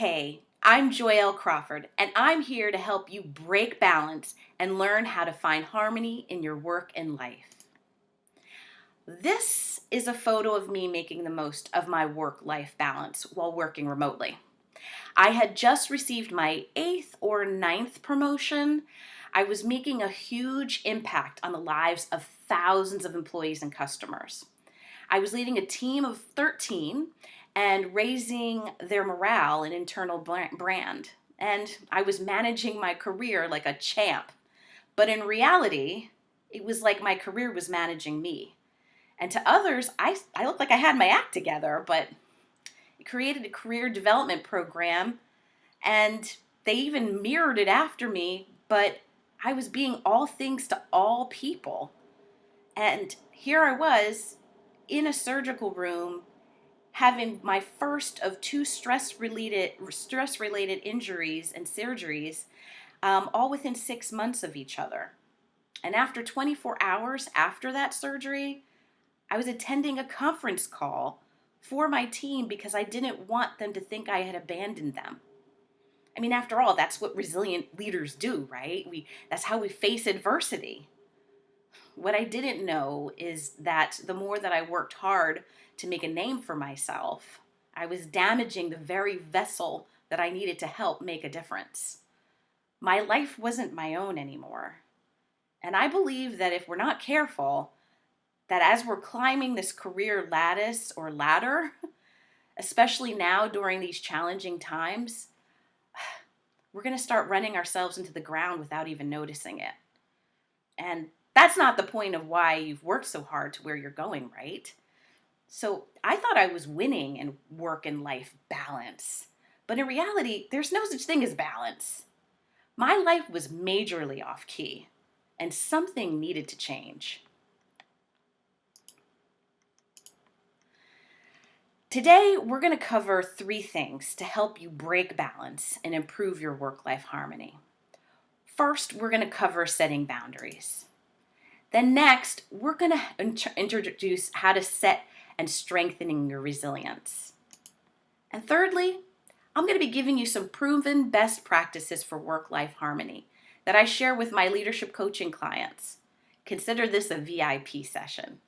Hey, I'm Joyel Crawford, and I'm here to help you break balance and learn how to find harmony in your work and life. This is a photo of me making the most of my work-life balance while working remotely. I had just received my 8th or ninth promotion. I was making a huge impact on the lives of thousands of employees and customers. I was leading a team of 13 and raising their morale and internal brand. And I was managing my career like a champ. But in reality, it was like my career was managing me. And to others, I looked like I had my act together, but I created a career development program and they even mirrored it after me, but I was being all things to all people. And here I was in a surgical room having my first of two stress-related injuries and surgeries, all within 6 months of each other. And after 24 hours after that surgery, I was attending a conference call for my team because I didn't want them to think I had abandoned them. I mean, after all, that's what resilient leaders do, right? That's how we face adversity. What I didn't know is that the more that I worked hard to make a name for myself, I was damaging the very vessel that I needed to help make a difference. My life wasn't my own anymore. And I believe that if we're not careful, that as we're climbing this career lattice or ladder, especially now during these challenging times, we're going to start running ourselves into the ground without even noticing it. And that's not the point of why you've worked so hard to where you're going, right? So I thought I was winning in work and life balance. But in reality, there's no such thing as balance. My life was majorly off key, and something needed to change. Today, we're going to cover 3 things to help you break balance and improve your work-life harmony. First, we're going to cover setting boundaries. Then next, we're going to introduce how to set and strengthening your resilience. And thirdly, I'm going to be giving you some proven best practices for work-life harmony that I share with my leadership coaching clients. Consider this a VIP session.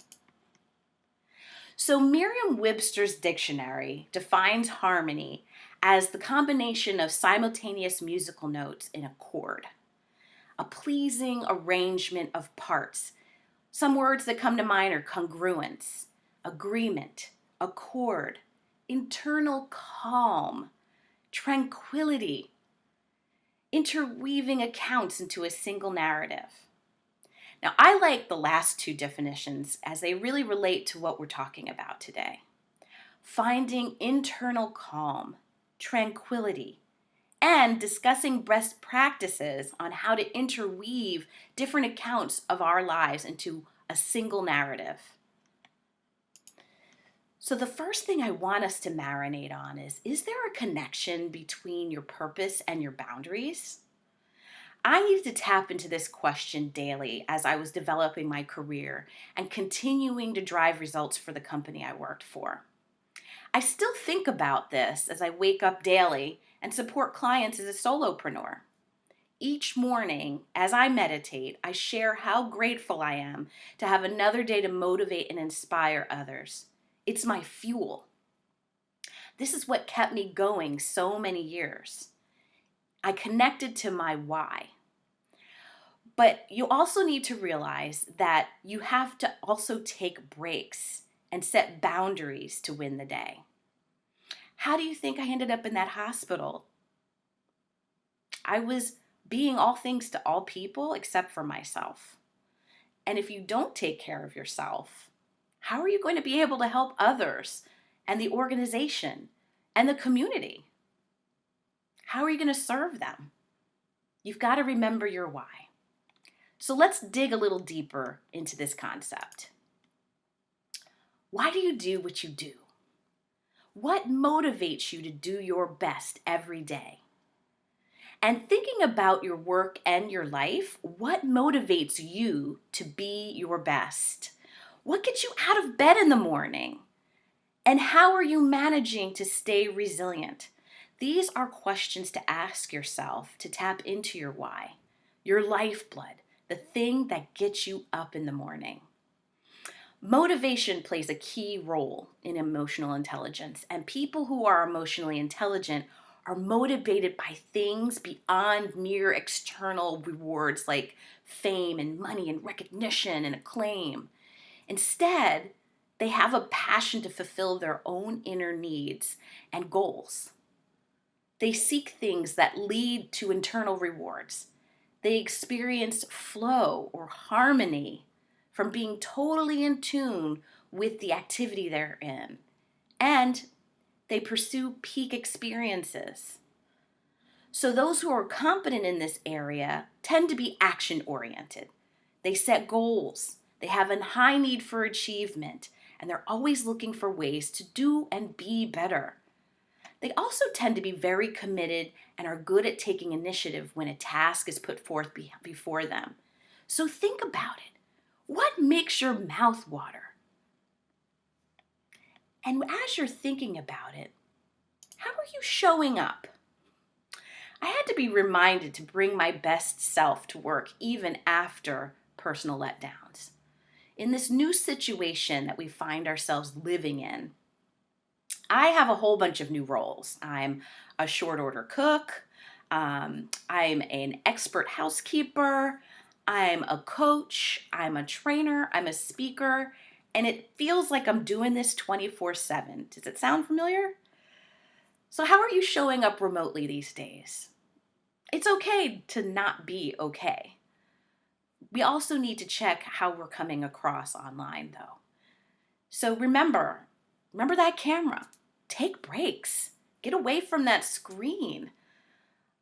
So Merriam-Webster's dictionary defines harmony as the combination of simultaneous musical notes in a chord, a pleasing arrangement of parts. Some words that come to mind are congruence, agreement, accord, internal calm, tranquility, interweaving accounts into a single narrative. Now, I like the last 2 definitions as they really relate to what we're talking about today. Finding internal calm, tranquility, and discussing best practices on how to interweave different accounts of our lives into a single narrative. So the first thing I want us to marinate on is there a connection between your purpose and your boundaries? I needed to tap into this question daily as I was developing my career and continuing to drive results for the company I worked for. I still think about this as I wake up daily and support clients as a solopreneur. Each morning, as I meditate, I share how grateful I am to have another day to motivate and inspire others. It's my fuel. This is what kept me going so many years. I connected to my why. But you also need to realize that you have to also take breaks and set boundaries to win the day. How do you think I ended up in that hospital? I was being all things to all people except for myself. And if you don't take care of yourself, how are you going to be able to help others and the organization and the community? How are you going to serve them? You've got to remember your why. So let's dig a little deeper into this concept. Why do you do what you do? What motivates you to do your best every day? And thinking about your work and your life, what motivates you to be your best? What gets you out of bed in the morning? And how are you managing to stay resilient? These are questions to ask yourself to tap into your why, your lifeblood, the thing that gets you up in the morning. Motivation plays a key role in emotional intelligence, and people who are emotionally intelligent are motivated by things beyond mere external rewards like fame and money and recognition and acclaim. Instead, they have a passion to fulfill their own inner needs and goals. They seek things that lead to internal rewards. They experience flow or harmony from being totally in tune with the activity they're in. And they pursue peak experiences. So those who are competent in this area tend to be action oriented. They set goals. They have a high need for achievement, and they're always looking for ways to do and be better. They also tend to be very committed and are good at taking initiative when a task is put forth before them. So think about it. What makes your mouth water? And as you're thinking about it, how are you showing up? I had to be reminded to bring my best self to work even after personal letdowns. In this new situation that we find ourselves living in, I have a whole bunch of new roles. I'm a short order cook. I'm an expert housekeeper. I'm a coach. I'm a trainer. I'm a speaker. And it feels like I'm doing this 24/7. Does it sound familiar? So how are you showing up remotely these days? It's okay to not be okay. We also need to check how we're coming across online, though. So remember that camera. Take breaks. Get away from that screen.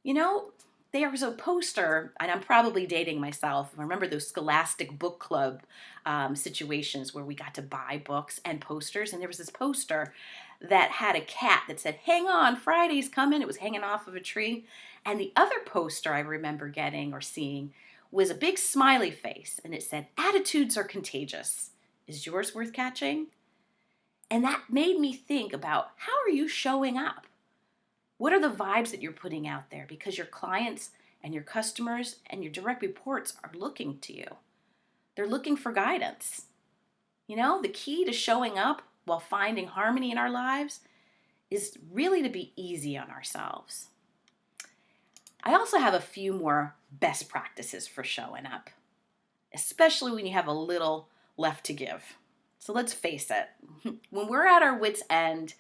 You know, there was a poster, and I'm probably dating myself. I remember those Scholastic Book Club situations where we got to buy books and posters. And there was this poster that had a cat that said, "Hang on, Friday's coming." It was hanging off of a tree. And the other poster I remember getting or seeing was a big smiley face. And it said, "Attitudes are contagious. Is yours worth catching?" And that made me think about, how are you showing up? What are the vibes that you're putting out there? Because your clients and your customers and your direct reports are looking to you. They're looking for guidance. You know, the key to showing up while finding harmony in our lives is really to be easy on ourselves. I also have a few more best practices for showing up, especially when you have a little left to give. So let's face it, when we're at our wits' end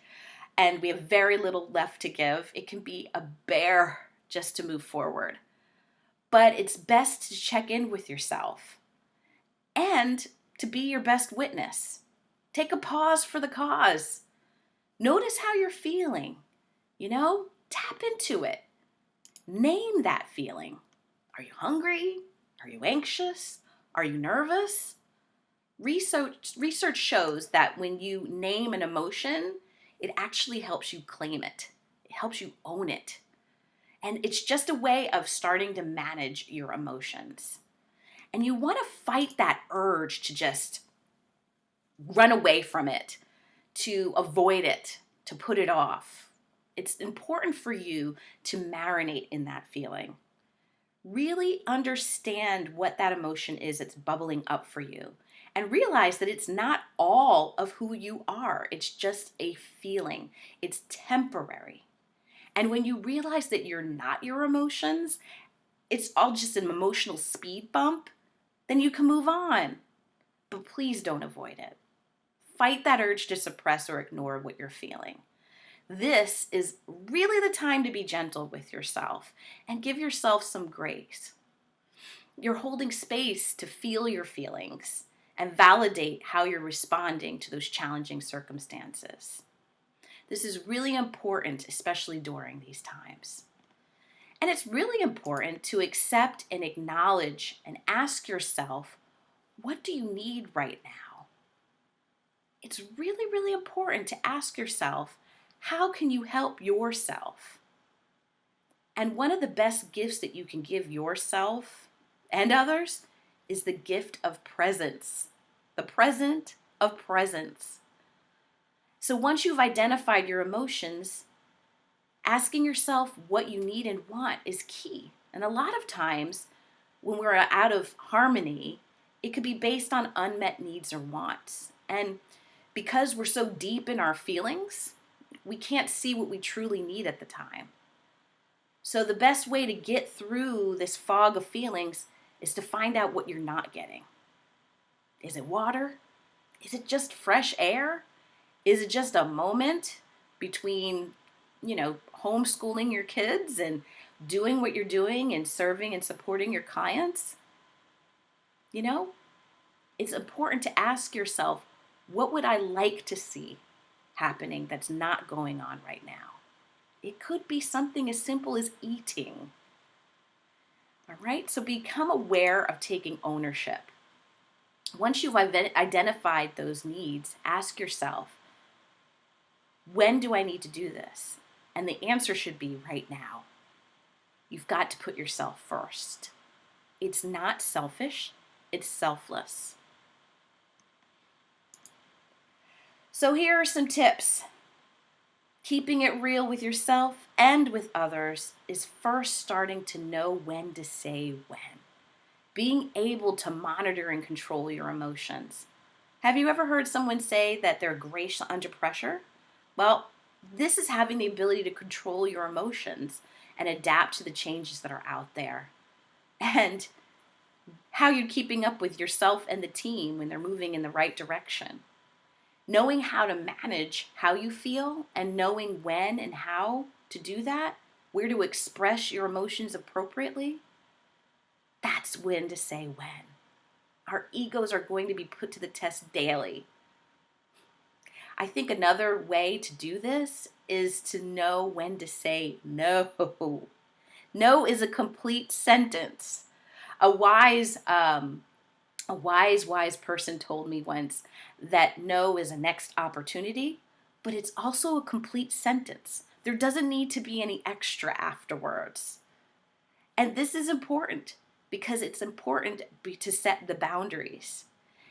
and we have very little left to give, it can be a bear just to move forward. But it's best to check in with yourself and to be your best witness. Take a pause for the cause. Notice how you're feeling. Tap into it. Name that feeling. Are you hungry? Are you anxious? Are you nervous? Research shows that when you name an emotion, it actually helps you claim it. It helps you own it. And it's just a way of starting to manage your emotions. And you want to fight that urge to just run away from it, to avoid it, to put it off. It's important for you to marinate in that feeling. Really understand what that emotion is that's bubbling up for you. And realize that it's not all of who you are. It's just a feeling. It's temporary. And when you realize that you're not your emotions, it's all just an emotional speed bump, then you can move on. But please don't avoid it. Fight that urge to suppress or ignore what you're feeling. This is really the time to be gentle with yourself and give yourself some grace. You're holding space to feel your feelings and validate how you're responding to those challenging circumstances. This is really important, especially during these times. And it's really important to accept and acknowledge and ask yourself, what do you need right now? It's really, really important to ask yourself, how can you help yourself? And one of the best gifts that you can give yourself and others is the gift of presence. The present of presence. So once you've identified your emotions, Asking yourself what you need and want is key. And a lot of times when we're out of harmony, it could be based on unmet needs or wants. And because we're so deep in our feelings, we can't see what we truly need at the time. So the best way to get through this fog of feelings is to find out what you're not getting. Is it water? Is it just fresh air? Is it just a moment between, homeschooling your kids and doing what you're doing and serving and supporting your clients? It's important to ask yourself, what would I like to see happening that's not going on right now? It could be something as simple as eating. All right, so become aware of taking ownership. Once you've identified those needs, ask yourself, when do I need to do this? And the answer should be right now. You've got to put yourself first. It's not selfish, it's selfless. So here are some tips. Keeping it real with yourself and with others is first starting to know when to say when. Being able to monitor and control your emotions. Have you ever heard someone say that they're gracious under pressure? Well, this is having the ability to control your emotions and adapt to the changes that are out there. And how you're keeping up with yourself and the team when they're moving in the right direction. Knowing how to manage how you feel and knowing when and how to do that, where to express your emotions appropriately, that's when to say when. Our egos are going to be put to the test daily. I think another way to do this is to know when to say no. No is a complete sentence. A wise person told me once that no is a next opportunity, but it's also a complete sentence. There doesn't need to be any extra afterwards. And this is important because it's important to set the boundaries.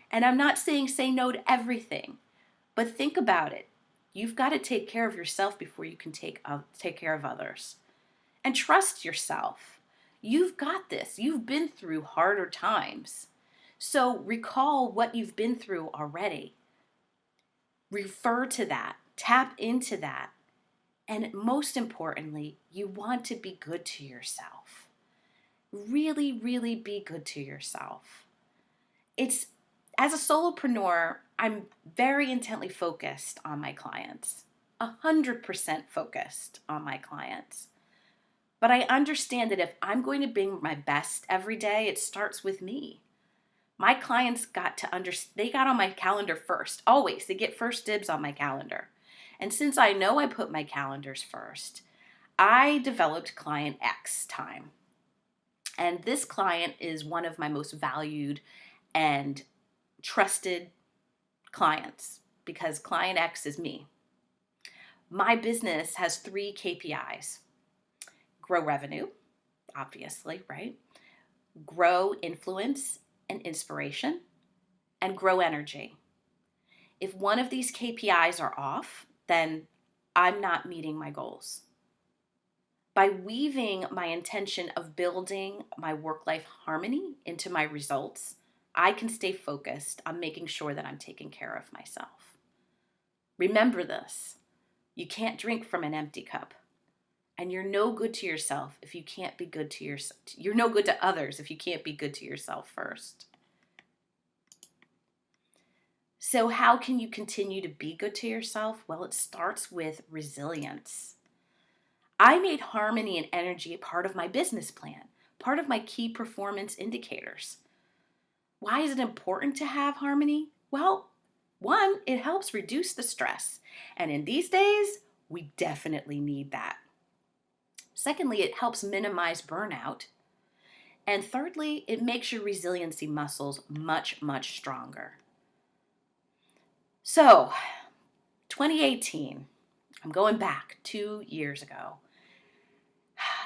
And I'm not saying say no to everything, but think about it. You've got to take care of yourself before you can take care of others. And trust yourself. You've got this. You've been through harder times. So recall what you've been through already. Refer to that. Tap into that. And most importantly, you want to be good to yourself. Really, really be good to yourself. As a solopreneur, I'm very intently focused on my clients. 100% focused on my clients. But I understand that if I'm going to bring my best every day, it starts with me. My clients they got on my calendar first. Always. They get first dibs on my calendar. And since I know I put my calendars first, I developed Client X time. And this client is one of my most valued and trusted clients because Client X is me. My business has 3 KPIs. Grow revenue, obviously, right? Grow influence and inspiration, and grow energy. If one of these KPIs are off, then I'm not meeting my goals. By weaving my intention of building my work-life harmony into my results, I can stay focused on making sure that I'm taking care of myself. Remember this, you can't drink from an empty cup. And you're no good to yourself if you can't be good to yourself. You're no good to others if you can't be good to yourself first. So how can you continue to be good to yourself? Well, it starts with resilience. I made harmony and energy a part of my business plan, part of my key performance indicators. Why is it important to have harmony? Well, 1, it helps reduce the stress. And in these days, we definitely need that. Secondly, it helps minimize burnout. And thirdly, it makes your resiliency muscles much, much stronger. So, 2018, I'm going back 2 years ago.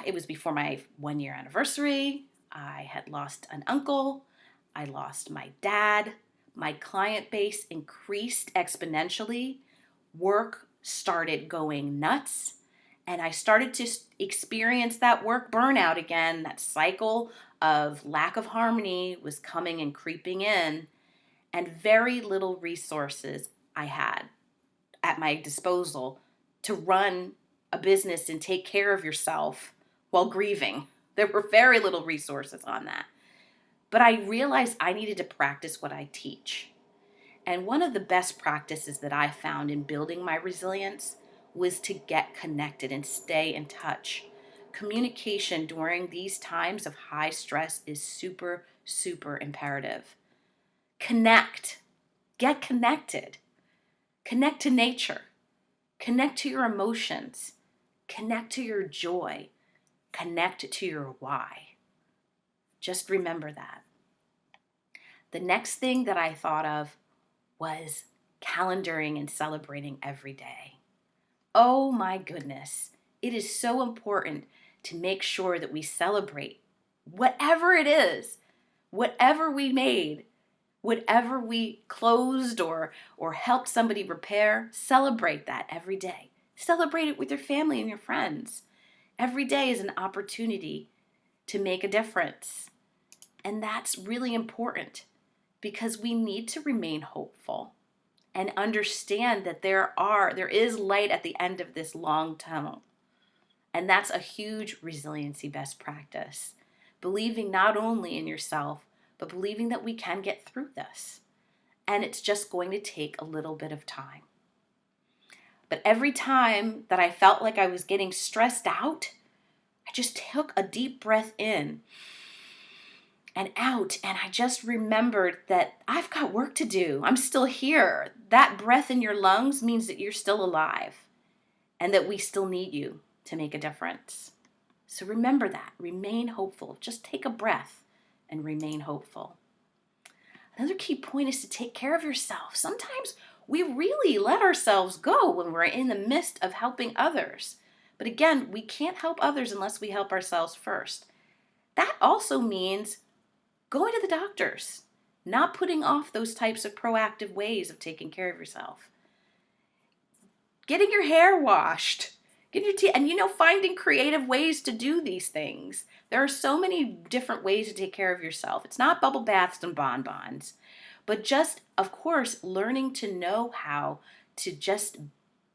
It was before my 1-year anniversary. I had lost an uncle. I lost my dad. My client base increased exponentially. Work started going nuts. And I started to experience that work burnout again. That cycle of lack of harmony was coming and creeping in, and very little resources I had at my disposal to run a business and take care of yourself while grieving. There were very little resources on that. But I realized I needed to practice what I teach. And one of the best practices that I found in building my resilience was to get connected and stay in touch. Communication during these times of high stress is super, super imperative. Connect. Get connected. Connect to nature. Connect to your emotions. Connect to your joy. Connect to your why. Just remember that. The next thing that I thought of was calendaring and celebrating every day. Oh my goodness. It is so important to make sure that we celebrate whatever it is, whatever we made, whatever we closed or helped somebody repair. Celebrate that every day. Celebrate it with your family and your friends. Every day is an opportunity to make a difference. And that's really important because we need to remain hopeful and understand that there is light at the end of this long tunnel. And that's a huge resiliency best practice. Believing not only in yourself, but believing that we can get through this. And it's just going to take a little bit of time. But every time that I felt like I was getting stressed out, I just took a deep breath in and out, and I just remembered that I've got work to do. I'm still here. That breath in your lungs means that you're still alive and that we still need you to make a difference. So remember that. Remain hopeful. Just take a breath and remain hopeful. Another key point is to take care of yourself. Sometimes we really let ourselves go when we're in the midst of helping others. But again, we can't help others unless we help ourselves first. That also means going to the doctors, not putting off those types of proactive ways of taking care of yourself. Getting your hair washed, getting your teeth, and finding creative ways to do these things. There are so many different ways to take care of yourself. It's not bubble baths and bonbons, but just, of course, learning to know how to just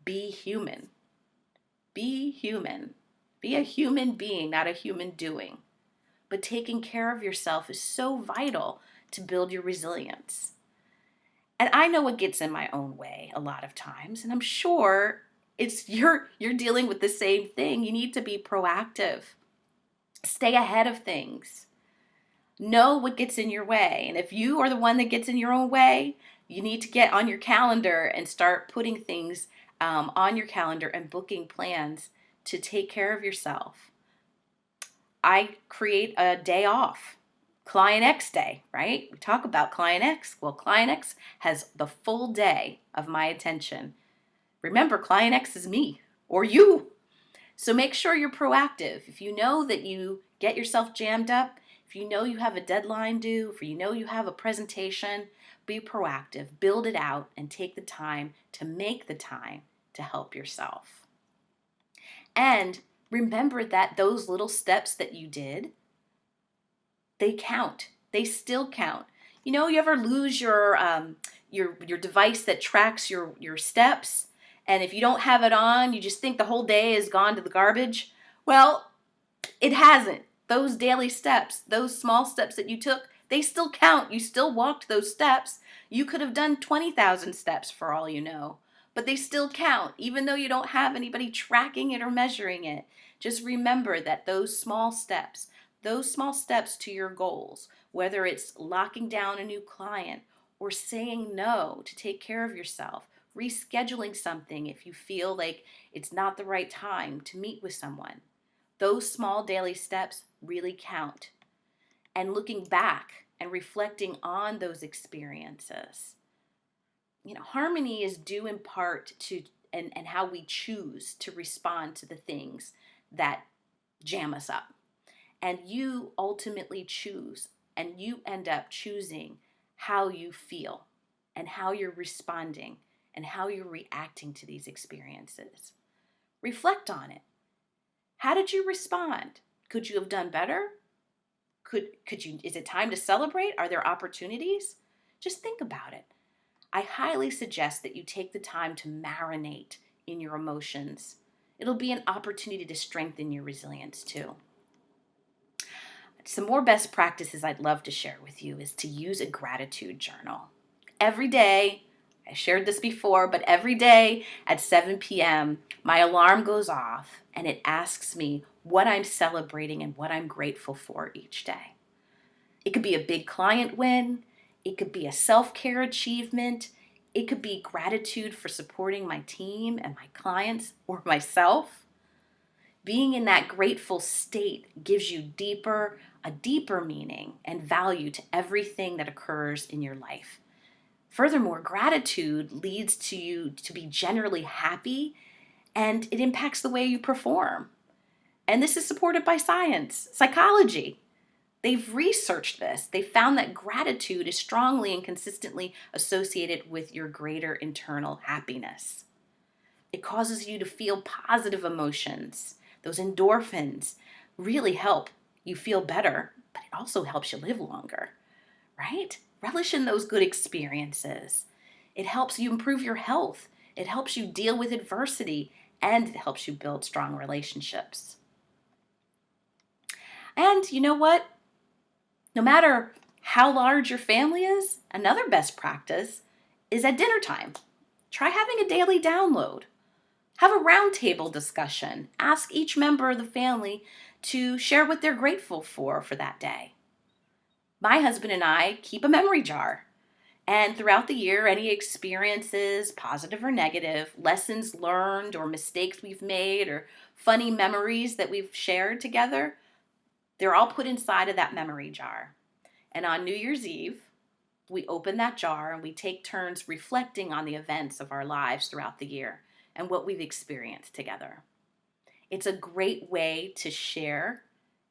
be human. Be human. Be a human being, not a human doing. But taking care of yourself is so vital to build your resilience. And I know it gets in my own way a lot of times, and I'm sure you're dealing with the same thing. You need to be proactive. Stay ahead of things. Know what gets in your way. And if you are the one that gets in your own way, you need to get on your calendar and start putting things on your calendar and booking plans to take care of yourself. I create a day off, Client X day, right? We talk about Client X. Well, Client X has the full day of my attention. Remember, Client X is me or you. So make sure you're proactive. If you know that you get yourself jammed up, if you know you have a deadline due, if you know you have a presentation, be proactive, build it out, and take the time to make the time to help yourself. And remember that those little steps that you did, they count. They still count. You ever lose your device that tracks your steps, and if you don't have it on, you just think the whole day is gone to the garbage? Well, it hasn't. Those daily steps, those small steps that you took, they still count. You still walked those steps. You could have done 20,000 steps for all you know, but they still count, even though you don't have anybody tracking it or measuring it. Just remember that those small steps to your goals, whether it's locking down a new client or saying no to take care of yourself, rescheduling something if you feel like it's not the right time to meet with someone. Those small daily steps really count. And looking back and reflecting on those experiences. Harmony is due in part to and how we choose to respond to the things that jam us up. And you ultimately choose, and you end up choosing how you feel and how you're responding and how you're reacting to these experiences. Reflect on it. How did you respond? Could you have done better? Is it time to celebrate? Are there opportunities? Just think about it. I highly suggest that you take the time to marinate in your emotions. It'll be an opportunity to strengthen your resilience too. Some more best practices I'd love to share with you is to use a gratitude journal. Every day, I shared this before, but every day at 7 p.m., my alarm goes off and it asks me what I'm celebrating and what I'm grateful for each day. It could be a big client win. It could be a self-care achievement. It could be gratitude for supporting my team and my clients or myself. Being in that grateful state gives you a deeper meaning and value to everything that occurs in your life. Furthermore, gratitude leads to you to be generally happy, and it impacts the way you perform. And this is supported by science, psychology. They've researched this. They found that gratitude is strongly and consistently associated with your greater internal happiness. It causes you to feel positive emotions. Those endorphins really help you feel better, but it also helps you live longer, right? Relish in those good experiences. It helps you improve your health. It helps you deal with adversity, and it helps you build strong relationships. And you know what? No matter how large your family is, another best practice is at dinner time. Try having a daily download. Have a roundtable discussion. Ask each member of the family to share what they're grateful for that day. My husband and I keep a memory jar. And throughout the year, any experiences, positive or negative, lessons learned or mistakes we've made or funny memories that we've shared together, they're all put inside of that memory jar. And on New Year's Eve, we open that jar and we take turns reflecting on the events of our lives throughout the year and what we've experienced together. It's a great way to share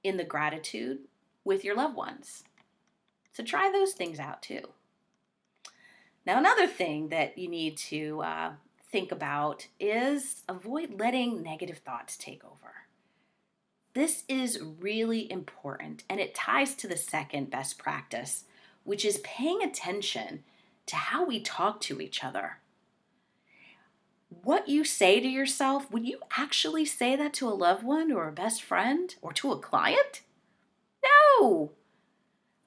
in the gratitude with your loved ones. So try those things out too. Now, another thing that you need to think about is avoid letting negative thoughts take over. This is really important, and it ties to the second best practice, which is paying attention to how we talk to each other. What you say to yourself, would you actually say that to a loved one or a best friend or to a client? No.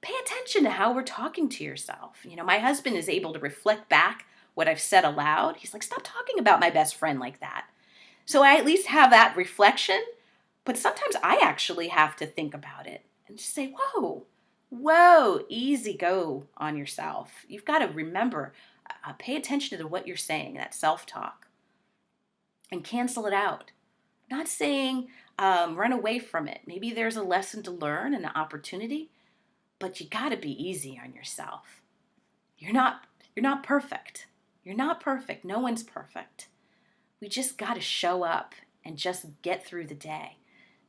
Pay attention to how we're talking to yourself. My husband is able to reflect back what I've said aloud. He's like, stop talking about my best friend like that. So I at least have that reflection, but sometimes I actually have to think about it and just say, whoa, easy go on yourself. You've got to remember, pay attention to what you're saying, that self-talk, and cancel it out. Not saying run away from it. Maybe there's a lesson to learn and an opportunity, but you got to be easy on yourself. You're not perfect. You're not perfect. No one's perfect. We just got to show up and just get through the day.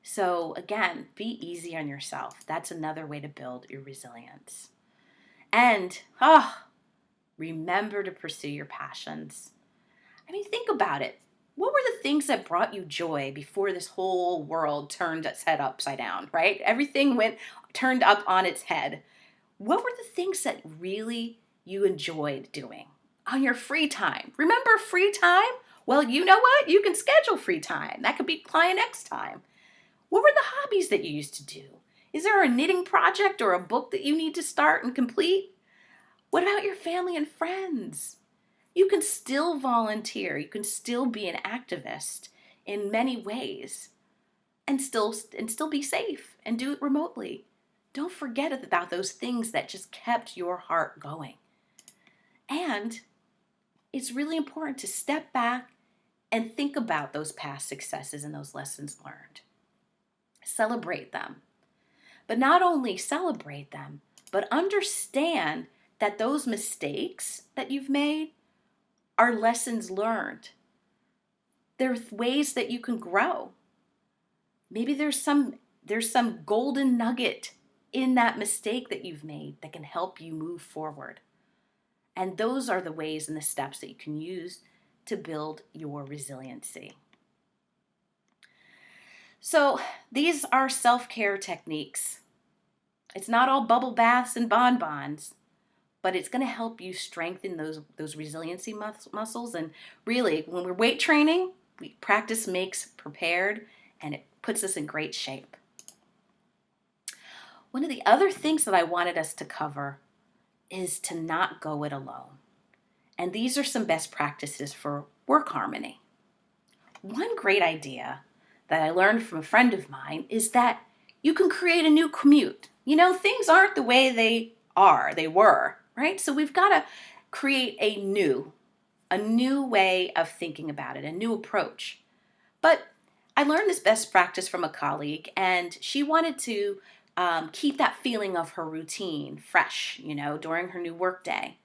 So again, be easy on yourself. That's another way to build your resilience. And remember to pursue your passions. Think about it. What were the things that brought you joy before this whole world turned its head upside down, right? Everything turned up on its head. What were the things that really you enjoyed doing on your free time? Remember free time? Well, you know what? You can schedule free time. That could be Client X time. What were the hobbies that you used to do? Is there a knitting project or a book that you need to start and complete? What about your family and friends? You can still volunteer. You can still be an activist in many ways and still be safe and do it remotely. Don't forget about those things that just kept your heart going. And it's really important to step back and think about those past successes and those lessons learned. Celebrate them. But not only celebrate them, but understand that those mistakes that you've made are lessons learned. There are ways that you can grow. Maybe there's some golden nugget in that mistake that you've made that can help you move forward. And those are the ways and the steps that you can use to build your resiliency. So these are self-care techniques. It's not all bubble baths and bonbons, but it's going to help you strengthen those resiliency muscles. And really, when we're weight training, practice makes prepared, and it puts us in great shape. One of the other things that I wanted us to cover is to not go it alone. And these are some best practices for work harmony. One great idea that I learned from a friend of mine is that you can create a new commute. Things aren't the way they were, right? So we've got to create a new way of thinking about it, a new approach. But I learned this best practice from a colleague, and she wanted to keep that feeling of her routine fresh, during her new workday.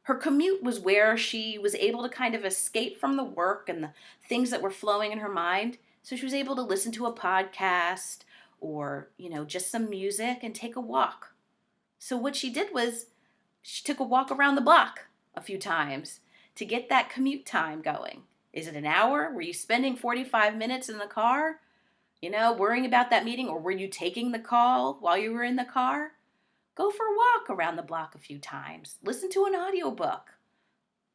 Her commute was where she was able to kind of escape from the work and the things that were flowing in her mind. So she was able to listen to a podcast or, just some music and take a walk. So what she did was she took a walk around the block a few times to get that commute time going. Is it an hour? Were you spending 45 minutes in the car, worrying about that meeting? Or were you taking the call while you were in the car? Go for a walk around the block a few times. Listen to an audiobook.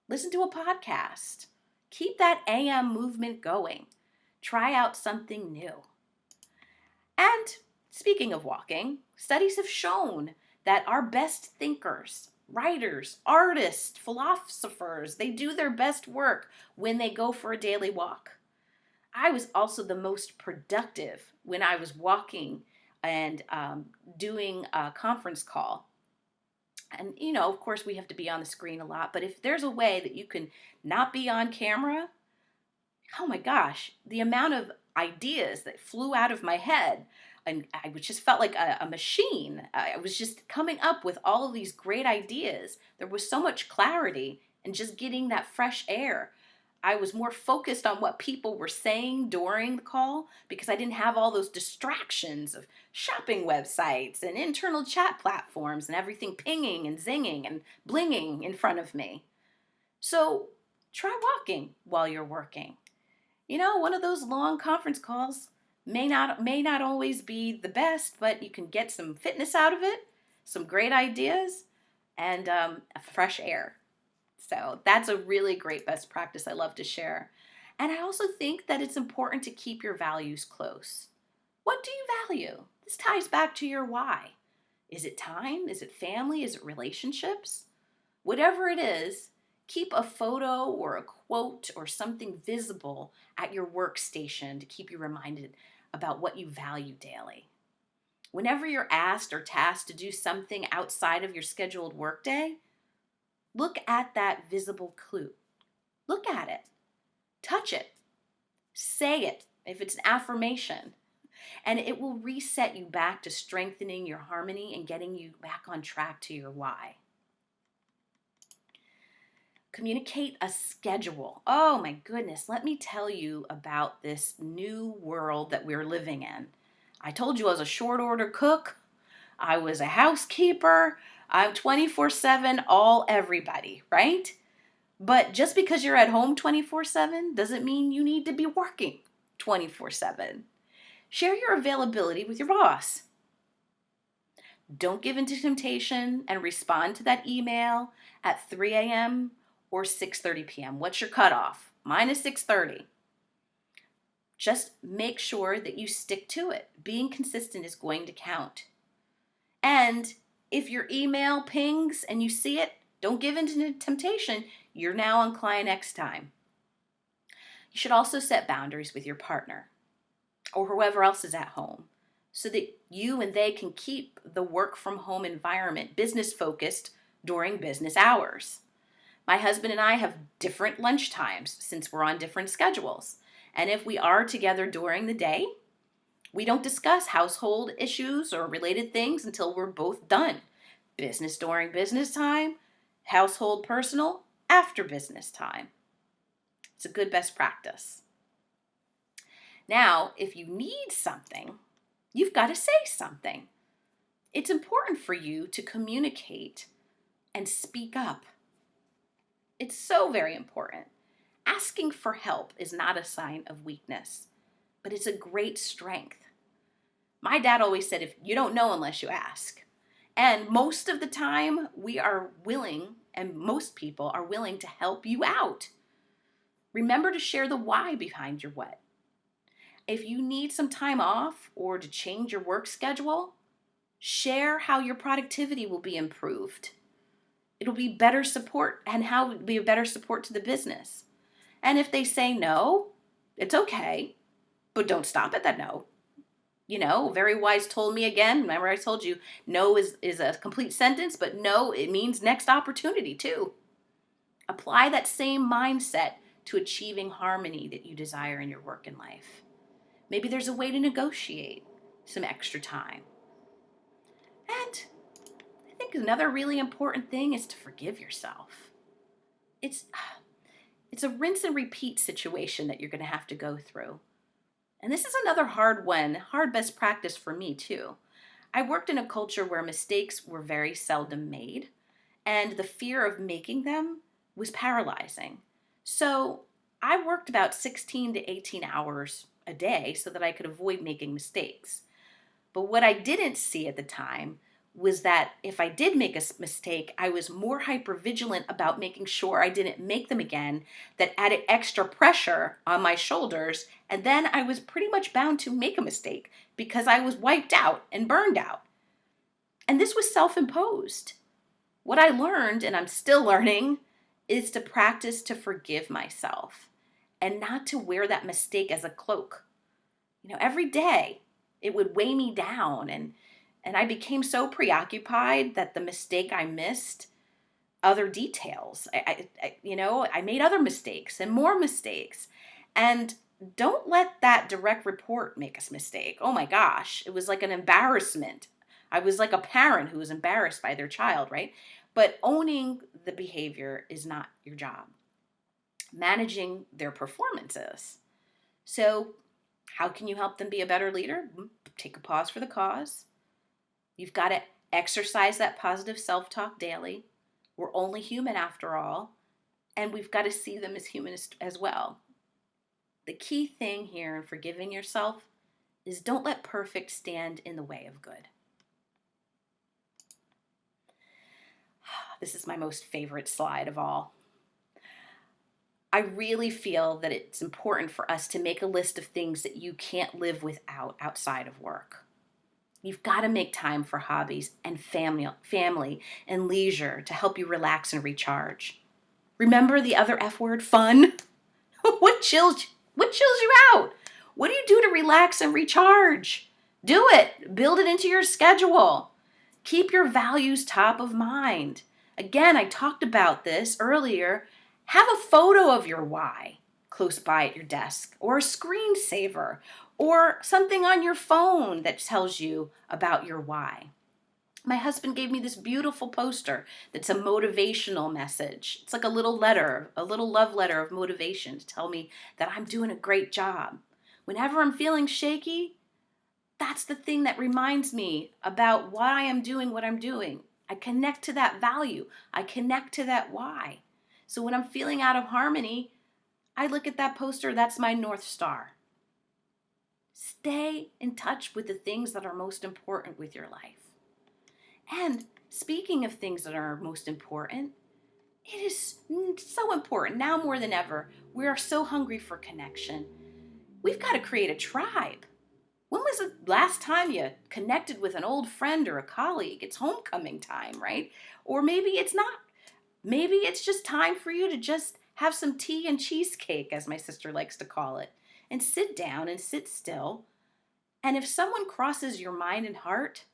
Listen to a podcast. Keep that AM movement going. Try out something new. And speaking of walking, studies have shown that our best thinkers, writers, artists, philosophers, they do their best work when they go for a daily walk. I was also the most productive when I was walking and doing a conference call. And, of course, we have to be on the screen a lot, but if there's a way that you can not be on camera, oh my gosh, the amount of ideas that flew out of my head, and I just felt like a machine. I was just coming up with all of these great ideas. There was so much clarity and just getting that fresh air. I was more focused on what people were saying during the call because I didn't have all those distractions of shopping websites and internal chat platforms and everything pinging and zinging and blinging in front of me. So try walking while you're working. One of those long conference calls may not always be the best, but you can get some fitness out of it, some great ideas, and fresh air. So that's a really great best practice I love to share. And I also think that it's important to keep your values close. What do you value? This ties back to your why. Is it time? Is it family? Is it relationships? Whatever it is, keep a photo or a quote or something visible at your workstation to keep you reminded about what you value daily. Whenever you're asked or tasked to do something outside of your scheduled workday, look at that visible clue. Look at it. Touch it. Say it if it's an affirmation. And it will reset you back to strengthening your harmony and getting you back on track to your why. Communicate a schedule. Oh my goodness, let me tell you about this new world that we're living in. I told you I was a short order cook. I was a housekeeper. I'm 24/7, all everybody, right? But just because you're at home 24/7 doesn't mean you need to be working 24/7. Share your availability with your boss. Don't give in to temptation and respond to that email at 3 a.m. or 6:30 p.m. What's your cutoff? Mine is 6:30. Just make sure that you stick to it. Being consistent is going to count. And if your email pings and you see it, don't give in to temptation. You're now on client X time. You should also set boundaries with your partner or whoever else is at home so that you and they can keep the work from home environment business focused during business hours. My husband and I have different lunch times since we're on different schedules. And if we are together during the day, we don't discuss household issues or related things until we're both done. Business during business time, household personal after business time. It's a good best practice. Now, if you need something, you've got to say something. It's important for you to communicate and speak up. It's so very important. Asking for help is not a sign of weakness. but it's a great strength. My dad always said, if you don't know unless you ask. And most of the time, we are willing, and most people are willing to help you out. Remember to share the why behind your what. If you need some time off or to change your work schedule, share how your productivity will be improved. It'll be better support and how it will be a better support to the business. And if they say no, it's okay, but don't stop at that no. Very wise told me again. Remember I told you no is a complete sentence, but no, it means next opportunity too. Apply that same mindset to achieving harmony that you desire in your work and life. Maybe there's a way to negotiate some extra time. And I think another really important thing is to forgive yourself. It's a rinse and repeat situation that you're going to have to go through. And this is another hard best practice for me too. I worked in a culture where mistakes were very seldom made, and the fear of making them was paralyzing. So I worked about 16 to 18 hours a day so that I could avoid making mistakes. But what I didn't see at the time was that if I did make a mistake, I was more hypervigilant about making sure I didn't make them again. That added extra pressure on my shoulders, and then I was pretty much bound to make a mistake because I was wiped out and burned out. And this was self-imposed. What I learned, and I'm still learning, is to practice to forgive myself and not to wear that mistake as a cloak. Every day it would weigh me down, and I became so preoccupied that the mistake I missed other details. I made other mistakes and more mistakes. And don't let that direct report make a mistake. Oh my gosh, it was like an embarrassment. I was like a parent who was embarrassed by their child, right? But owning the behavior is not your job. Managing their performances. So how can you help them be a better leader? Take a pause for the cause. You've got to exercise that positive self-talk daily. We're only human after all, and we've got to see them as humans as well. The key thing here in forgiving yourself is don't let perfect stand in the way of good. This is my most favorite slide of all. I really feel that it's important for us to make a list of things that you can't live without outside of work. You've got to make time for hobbies and family and leisure to help you relax and recharge. Remember the other F word, fun? What chills you out? What do you do to relax and recharge? Do it. Build it into your schedule. Keep your values top of mind. Again, I talked about this earlier. Have a photo of your why close by at your desk, or a screensaver, or something on your phone that tells you about your why. My husband gave me this beautiful poster that's a motivational message. It's like a little letter, a little love letter of motivation to tell me that I'm doing a great job. Whenever I'm feeling shaky, that's the thing that reminds me about why I am doing what I'm doing. I connect to that value. I connect to that why. So when I'm feeling out of harmony, I look at that poster, that's my North Star. Stay in touch with the things that are most important with your life. And speaking of things that are most important, it is so important now more than ever. We are so hungry for connection. We've got to create a tribe. When was the last time you connected with an old friend or a colleague? It's homecoming time, right? Or maybe it's not. Maybe it's just time for you to just have some tea and cheesecake, as my sister likes to call it, and sit down and sit still. And if someone crosses your mind and heart,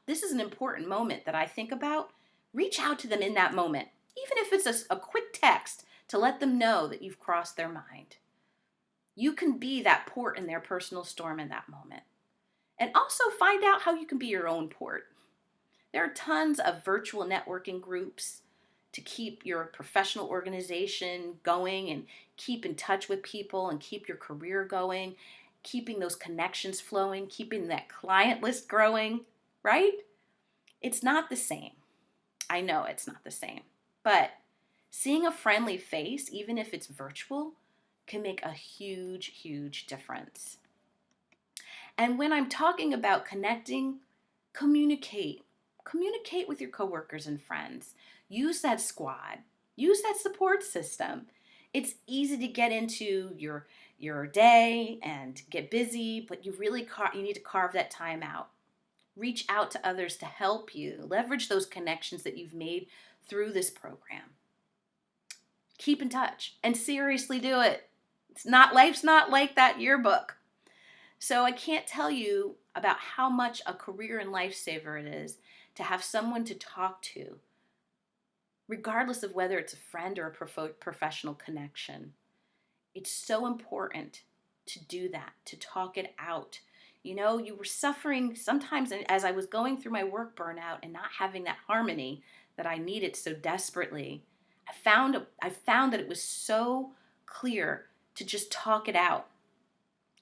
this is an important moment that I think about. Reach out to them in that moment, even if it's a quick text to let them know that you've crossed their mind. You can be that port in their personal storm in that moment. And also find out how you can be your own port. There are tons of virtual networking groups to keep your professional organization going and keep in touch with people and keep your career going, keeping those connections flowing, keeping that client list growing, right? It's not the same. I know it's not the same. But seeing a friendly face, even if it's virtual, can make a huge, huge difference. And when I'm talking about connecting, communicate. Communicate with your coworkers and friends. Use that squad. Use that support system. It's easy to get into your day and get busy, but you need to carve that time out. Reach out to others to help you. Leverage those connections that you've made through this program. Keep in touch and seriously do it. Life's not like that yearbook. So I can't tell you about how much a career and lifesaver it is to have someone to talk to, regardless of whether it's a friend or a professional connection. It's so important to do that, to talk it out. You were suffering sometimes as I was going through my work burnout and not having that harmony that I needed so desperately. I found that it was so clear to just talk it out.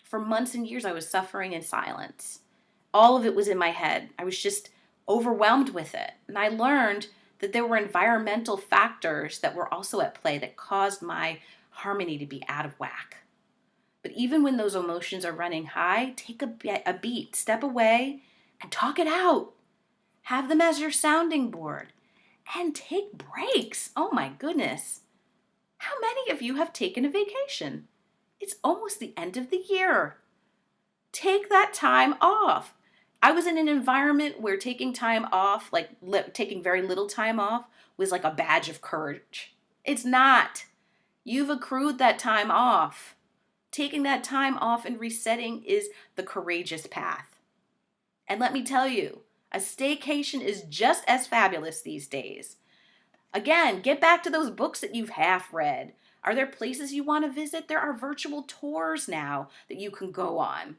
For months and years, I was suffering in silence. All of it was in my head. I was just overwhelmed with it. And I learned that there were environmental factors that were also at play that caused my harmony to be out of whack. But even when those emotions are running high, take a beat, step away, and talk it out. Have them as your sounding board. And take breaks. Oh my goodness. How many of you have taken a vacation? It's almost the end of the year. Take that time off. I was in an environment where taking time off, taking very little time off, was like a badge of courage. It's not. You've accrued that time off. Taking that time off and resetting is the courageous path. And let me tell you, a staycation is just as fabulous these days. Again, get back to those books that you've half read. Are there places you want to visit? There are virtual tours now that you can go on.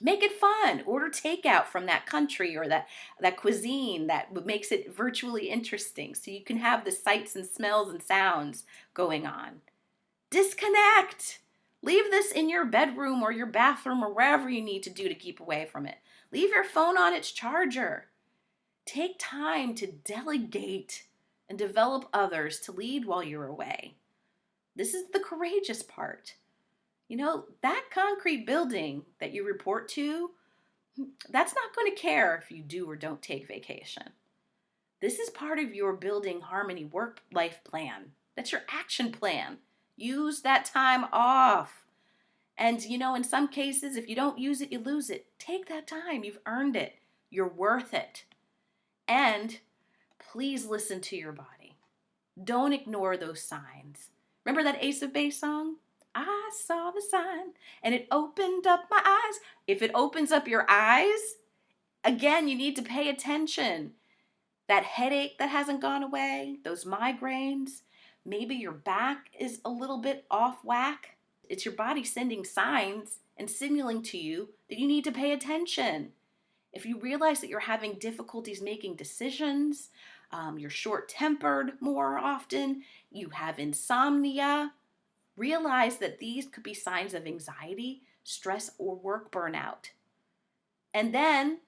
Make it fun. Order takeout from that country or that cuisine that makes it virtually interesting so you can have the sights and smells and sounds going on. Disconnect. Leave this in your bedroom or your bathroom or wherever you need to do to keep away from it. Leave your phone on its charger. Take time to delegate and develop others to lead while you're away. This is the courageous part. That concrete building that you report to, that's not going to care if you do or don't take vacation. This is part of your building harmony work-life plan. That's your action plan. Use that time off. And, in some cases, if you don't use it, you lose it. Take that time. You've earned it. You're worth it. And please listen to your body. Don't ignore those signs. Remember that Ace of Base song? I saw the sign and it opened up my eyes. If it opens up your eyes, again, you need to pay attention. That headache that hasn't gone away, those migraines, maybe your back is a little bit off whack. It's your body sending signs and signaling to you that you need to pay attention. If you realize that you're having difficulties making decisions, you're short-tempered more often, you have insomnia, realize that these could be signs of anxiety, stress, or work burnout. And then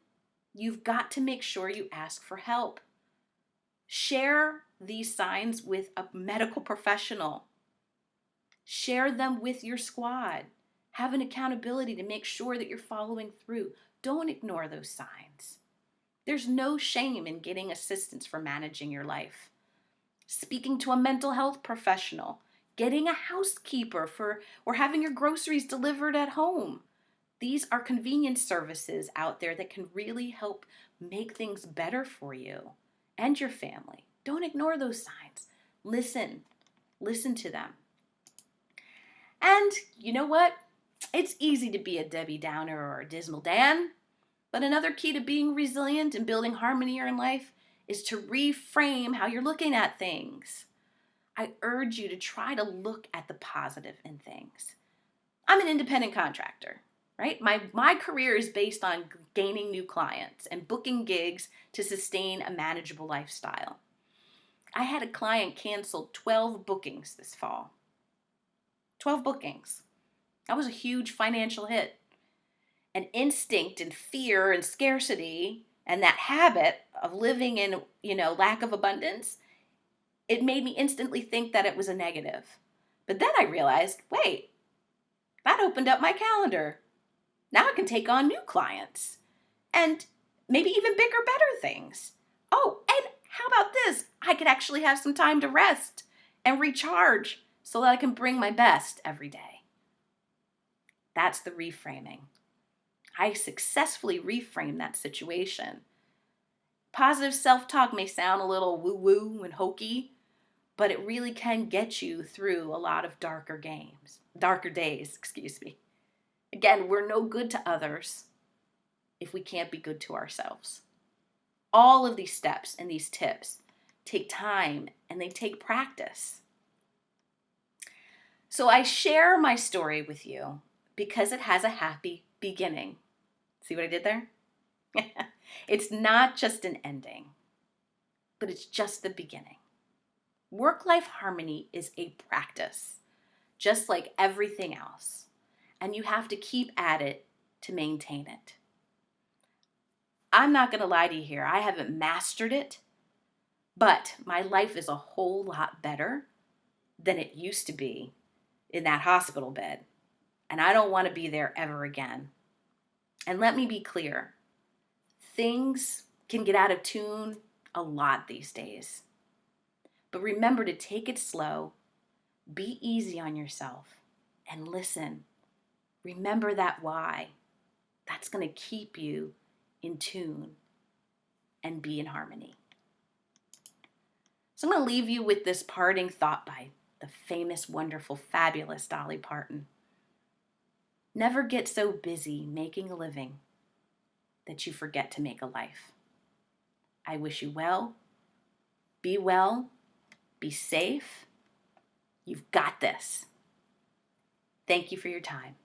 you've got to make sure you ask for help. Share these signs with a medical professional. Share them with your squad. Have an accountability to make sure that you're following through. Don't ignore those signs. There's no shame in getting assistance for managing your life. Speaking to a mental health professional, getting a housekeeper or having your groceries delivered at home. These are convenience services out there that can really help make things better for you and your family. Don't ignore those signs. Listen to them. And you know what? It's easy to be a Debbie Downer or a Dismal Dan, but another key to being resilient and building harmony in life is to reframe how you're looking at things. I urge you to try to look at the positive in things. I'm an independent contractor, right? My career is based on gaining new clients and booking gigs to sustain a manageable lifestyle. I had a client cancel 12 bookings this fall. 12 bookings. That was a huge financial hit. An instinct and fear and scarcity and that habit of living in, lack of abundance, it made me instantly think that it was a negative. But then I realized, wait, that opened up my calendar. Now I can take on new clients and maybe even bigger, better things. Oh, and how about this? I could actually have some time to rest and recharge so that I can bring my best every day. That's the reframing. I successfully reframed that situation. Positive self-talk may sound a little woo-woo and hokey, but it really can get you through a lot of darker days, excuse me. Again, we're no good to others if we can't be good to ourselves. All of these steps and these tips take time and they take practice. So I share my story with you because it has a happy beginning. See what I did there? It's not just an ending, but it's just the beginning. Work-life harmony is a practice, just like everything else, and you have to keep at it to maintain it. I'm not going to lie to you here. I haven't mastered it, but my life is a whole lot better than it used to be in that hospital bed, and I don't want to be there ever again. And let me be clear, things can get out of tune a lot these days. But remember to take it slow, be easy on yourself, and listen. Remember that why. That's going to keep you in tune and be in harmony. So I'm going to leave you with this parting thought by the famous, wonderful, fabulous Dolly Parton. Never get so busy making a living that you forget to make a life. I wish you well, be safe. You've got this. Thank you for your time.